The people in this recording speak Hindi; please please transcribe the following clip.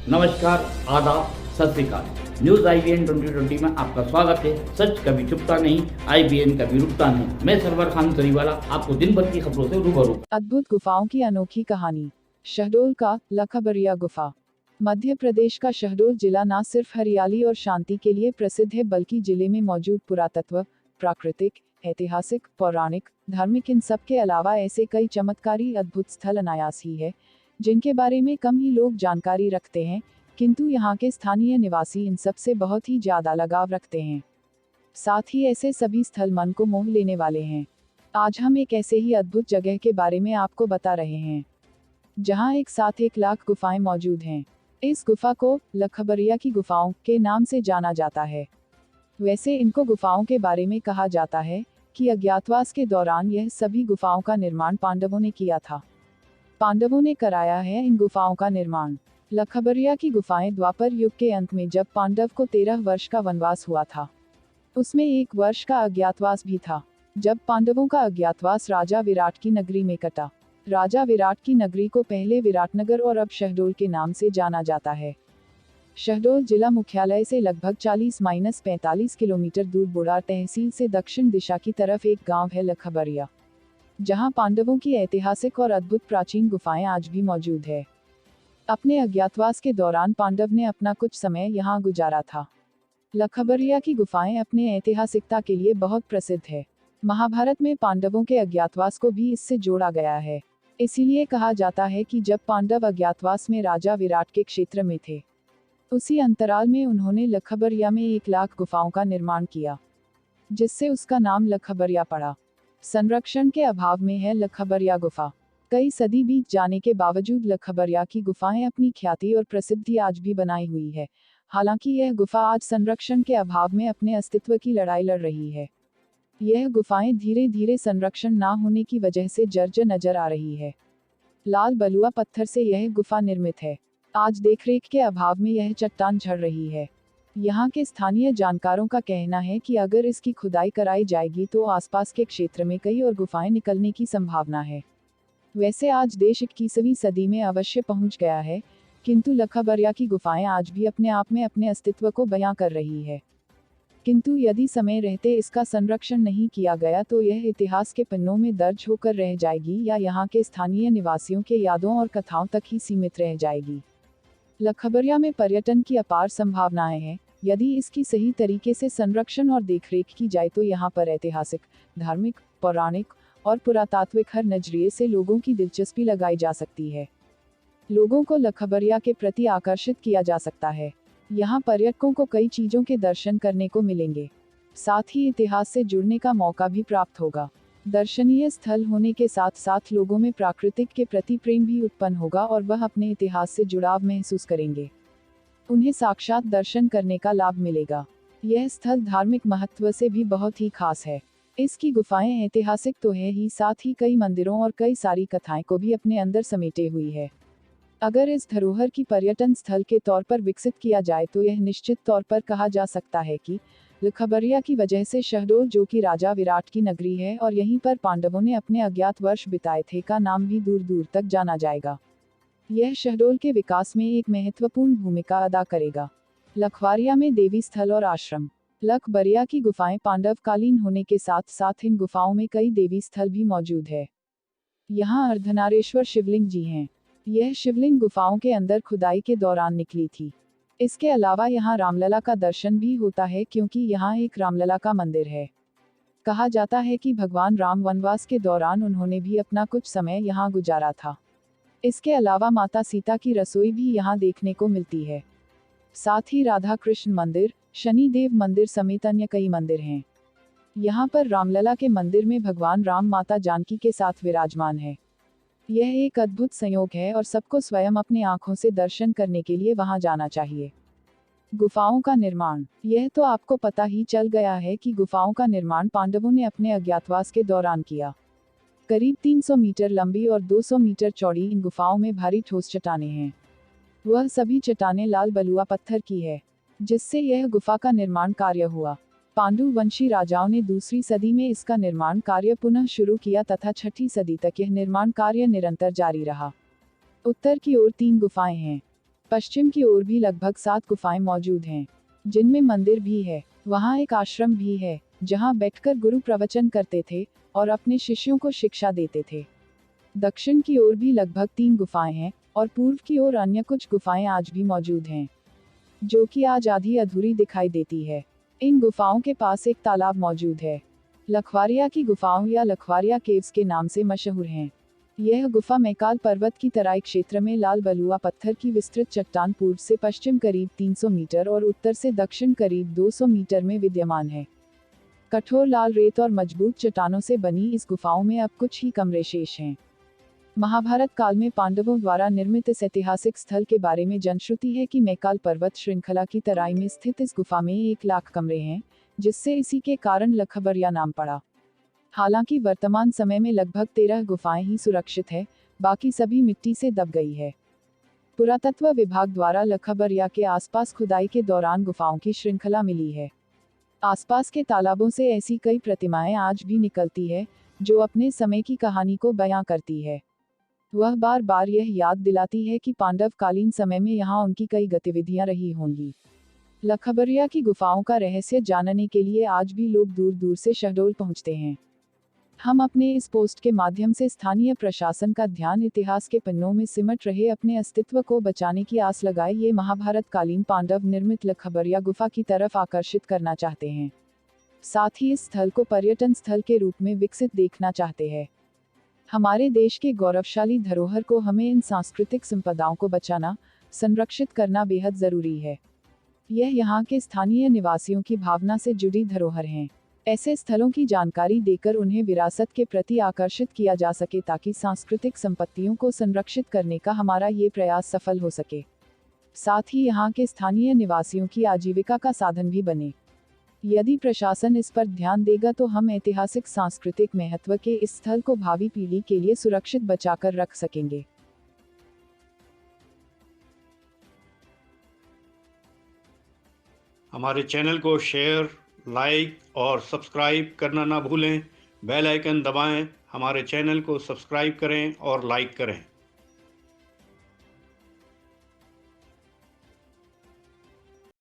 नमस्कार, आदाब, सत श्री अकाल। न्यूज IBN 2020 में आपका स्वागत है। सच कभी छुपता नहीं, IBN कभी रुकता नहीं। मैं सरवर खान तरीवाला आपको दिन भर की खबरों से रूबरू। अद्भुत गुफाओं की अनोखी कहानी। शहडोल का लखबरिया गुफा। मध्य प्रदेश का शहडोल जिला न सिर्फ हरियाली और शांति के लिए प्रसिद्ध है, बल्कि जिले में मौजूद पुरातत्व, प्राकृतिक, ऐतिहासिक, पौराणिक, धार्मिक इन सब के अलावा ऐसे कई चमत्कारी अद्भुत स्थल अनायास ही है, जिनके बारे में कम ही लोग जानकारी रखते हैं, किंतु यहाँ के स्थानीय निवासी इन सब से बहुत ही ज्यादा लगाव रखते हैं। साथ ही ऐसे सभी स्थल मन को मोह लेने वाले हैं। आज हम एक ऐसे ही अद्भुत जगह के बारे में आपको बता रहे हैं, जहां एक साथ 1 लाख गुफाएं मौजूद हैं। इस गुफा को लखबरिया की गुफाओं के नाम से जाना जाता है। वैसे इनको गुफाओं के बारे में कहा जाता है कि अज्ञातवास के दौरान यह सभी गुफाओं का निर्माण पांडवों ने किया था। पांडवों ने कराया है इन गुफाओं का निर्माण। लखबरिया की गुफाएं द्वापर युग के अंत में, जब पांडव को 13 वर्ष का वनवास हुआ था, उसमें 1 वर्ष का अज्ञातवास भी था। जब पांडवों का अज्ञातवास राजा विराट की नगरी में कटा। राजा विराट की नगरी को पहले विराटनगर और अब शहडोल के नाम से जाना जाता है। शहडोल जिला मुख्यालय से लगभग 40-45 किलोमीटर दूर बुढ़ार तहसील से दक्षिण दिशा की तरफ एक गांव है लखबरिया, जहां पांडवों की ऐतिहासिक और अद्भुत प्राचीन गुफाएं आज भी मौजूद है। अपने अज्ञातवास के दौरान पांडव ने अपना कुछ समय यहां गुजारा था। लखबरिया की गुफाएं अपने ऐतिहासिकता के लिए बहुत प्रसिद्ध है। महाभारत में पांडवों के अज्ञातवास को भी इससे जोड़ा गया है। इसीलिए कहा जाता है कि जब पांडव अज्ञातवास में राजा विराट के क्षेत्र में थे, उसी अंतराल में उन्होंने लखबरिया में 1 लाख गुफाओं का निर्माण किया, जिससे उसका नाम लखबरिया पड़ा। संरक्षण के अभाव में है लखबरिया गुफा। कई सदी बीत जाने के बावजूद लखबरिया की गुफाएं अपनी ख्याति और प्रसिद्धि आज भी बनाई हुई है। हालांकि यह गुफा आज संरक्षण के अभाव में अपने अस्तित्व की लड़ाई लड़ रही है। यह गुफाएं धीरे धीरे संरक्षण ना होने की वजह से जर्जर नजर आ रही है। लाल बलुआ पत्थर से यह गुफा निर्मित है। आज देखरेख के अभाव में यह चट्टान झड़ रही है। यहाँ के स्थानीय जानकारों का कहना है कि अगर इसकी खुदाई कराई जाएगी तो आसपास के क्षेत्र में कई और गुफाएं निकलने की संभावना है। वैसे आज देश 21वीं सदी में अवश्य पहुंच गया है, किंतु लखबरिया की गुफाएं आज भी अपने आप में अपने अस्तित्व को बयां कर रही है। किंतु यदि समय रहते इसका संरक्षण नहीं किया गया तो यह इतिहास के पन्नों में दर्ज होकर रह जाएगी, या यहाँ के स्थानीय निवासियों के यादों और कथाओं तक ही सीमित रह जाएगी। लखबरिया में पर्यटन की अपार संभावनाएं हैं। यदि इसकी सही तरीके से संरक्षण और देखरेख की जाए तो यहाँ पर ऐतिहासिक, धार्मिक, पौराणिक और पुरातात्विक हर नजरिए से लोगों की दिलचस्पी लगाई जा सकती है। लोगों को लखबरिया के प्रति आकर्षित किया जा सकता है। यहाँ पर्यटकों को कई चीजों के दर्शन करने को मिलेंगे, साथ ही इतिहास से जुड़ने का मौका भी प्राप्त होगा। दर्शनीय स्थल होने के साथ साथ लोगों में प्राकृतिक के प्रति प्रेम भी उत्पन्न होगा और वह अपने इतिहास से जुड़ाव महसूस करेंगे। उन्हें साक्षात दर्शन करने का लाभ मिलेगा। यह स्थल धार्मिक महत्व से भी बहुत ही खास है। इसकी गुफाएं ऐतिहासिक तो है ही, साथ ही कई मंदिरों और कई सारी कथाएं को भी अपने अंदर समेटे हुई है। अगर इस धरोहर की पर्यटन स्थल के तौर पर विकसित किया जाए तो यह निश्चित तौर पर कहा जा सकता है कि लखबरिया की वजह से शहडोल, जो कि राजा विराट की नगरी है और यहीं पर पांडवों ने अपने अज्ञात वर्ष बिताए थे, का नाम भी दूर दूर तक जाना जाएगा। यह शहडोल के विकास में एक महत्वपूर्ण भूमिका अदा करेगा। लखवारिया में देवी स्थल और आश्रम। लखबरिया की गुफाएं पांडवकालीन होने के साथ साथ इन गुफाओं में कई देवी स्थल भी मौजूद है। यहाँ अर्धनारेश्वर शिवलिंग जी हैं। यह शिवलिंग गुफाओं के अंदर खुदाई के दौरान निकली थी। इसके अलावा यहाँ रामलला का दर्शन भी होता है, क्योंकि यहाँ एक रामलला का मंदिर है। कहा जाता है कि भगवान राम वनवास के दौरान उन्होंने भी अपना कुछ समय यहाँ गुजारा था। इसके अलावा माता सीता की रसोई भी यहाँ देखने को मिलती है। साथ ही राधा कृष्ण मंदिर, शनि देव मंदिर समेत अन्य कई मंदिर हैं। यहाँ पर रामलला के मंदिर में भगवान राम माता जानकी के साथ विराजमान है। यह एक अद्भुत संयोग है और सबको स्वयं अपनी आंखों से दर्शन करने के लिए वहां जाना चाहिए। गुफाओं का निर्माण। यह तो आपको पता ही चल गया है कि गुफाओं का निर्माण पांडवों ने अपने अज्ञातवास के दौरान किया। करीब 300 मीटर लंबी और 200 मीटर चौड़ी इन गुफाओं में भारी ठोस चट्टानें हैं। वह सभी चट्टानें लाल बलुआ पत्थर की है, जिससे यह गुफा का निर्माण कार्य हुआ। पांडु वंशी राजाओं ने 2री सदी में इसका निर्माण कार्य पुनः शुरू किया तथा 6ठी सदी तक यह निर्माण कार्य निरंतर जारी रहा। उत्तर की ओर 3 गुफाएं हैं। पश्चिम की ओर भी लगभग 7 गुफाएं मौजूद हैं, जिनमें मंदिर भी है। वहाँ एक आश्रम भी है, जहाँ बैठकर गुरु प्रवचन करते थे और अपने शिष्यों को शिक्षा देते थे। दक्षिण की ओर भी लगभग 3 गुफाएं हैं और पूर्व की ओर अन्य कुछ गुफाएं आज भी मौजूद हैं, जो कि आज आधी अधूरी दिखाई देती है। इन गुफाओं के पास एक तालाब मौजूद है। लखवारिया की गुफाओं या लखवारिया केव्स के नाम से मशहूर हैं। यह गुफा मैकाल पर्वत की तराई क्षेत्र में लाल बलुआ पत्थर की विस्तृत चट्टान पूर्व से पश्चिम करीब 300 मीटर और उत्तर से दक्षिण करीब 200 मीटर में विद्यमान है। कठोर लाल रेत और मजबूत चट्टानों से बनी इस गुफाओं में अब कुछ ही कमरे शेष हैं। महाभारत काल में पांडवों द्वारा निर्मित इस ऐतिहासिक स्थल के बारे में जनश्रुति है कि मैकाल पर्वत श्रृंखला की तराई में स्थित इस गुफा में 1 लाख कमरे हैं, जिससे इसी के कारण लखबरिया नाम पड़ा। हालांकि वर्तमान समय में लगभग 13 गुफाएं ही सुरक्षित है, बाकी सभी मिट्टी से दब गई है। पुरातत्व विभाग द्वारा लखबरिया के आसपास खुदाई के दौरान गुफाओं की श्रृंखला मिली है। आसपास के तालाबों से ऐसी कई प्रतिमाएं आज भी निकलती है, जो अपने समय की कहानी को बयां करती है। वह बार बार यह याद दिलाती है कि पांडवकालीन समय में यहाँ उनकी कई गतिविधियां रही होंगी। लखबरिया की गुफाओं का रहस्य जानने के लिए आज भी लोग दूर दूर से शहडोल पहुंचते हैं। हम अपने इस पोस्ट के माध्यम से स्थानीय प्रशासन का ध्यान इतिहास के पन्नों में सिमट रहे अपने अस्तित्व को बचाने की आस लगाए ये महाभारत कालीन पांडव निर्मित लखबरिया गुफा की तरफ आकर्षित करना चाहते हैं। साथ ही इस स्थल को पर्यटन स्थल के रूप में विकसित देखना चाहते हैं। हमारे देश के गौरवशाली धरोहर को हमें इन सांस्कृतिक संपदाओं को बचाना, संरक्षित करना बेहद जरूरी है। यह यहाँ के स्थानीय निवासियों की भावना से जुड़ी धरोहर हैं। ऐसे स्थलों की जानकारी देकर उन्हें विरासत के प्रति आकर्षित किया जा सके ताकि सांस्कृतिक संपत्तियों को संरक्षित करने का हमारा ये प्रयास सफल हो सके। साथ ही यहाँ के स्थानीय निवासियों की आजीविका का साधन भी बने। यदि प्रशासन इस पर ध्यान देगा तो हम ऐतिहासिक सांस्कृतिक महत्व के इस स्थल को भावी पीढ़ी के लिए सुरक्षित बचाकर रख सकेंगे। हमारे चैनल को शेयर, लाइक और सब्सक्राइब करना ना भूलें। बेल आइकन दबाएं, हमारे चैनल को सब्सक्राइब करें और लाइक करें।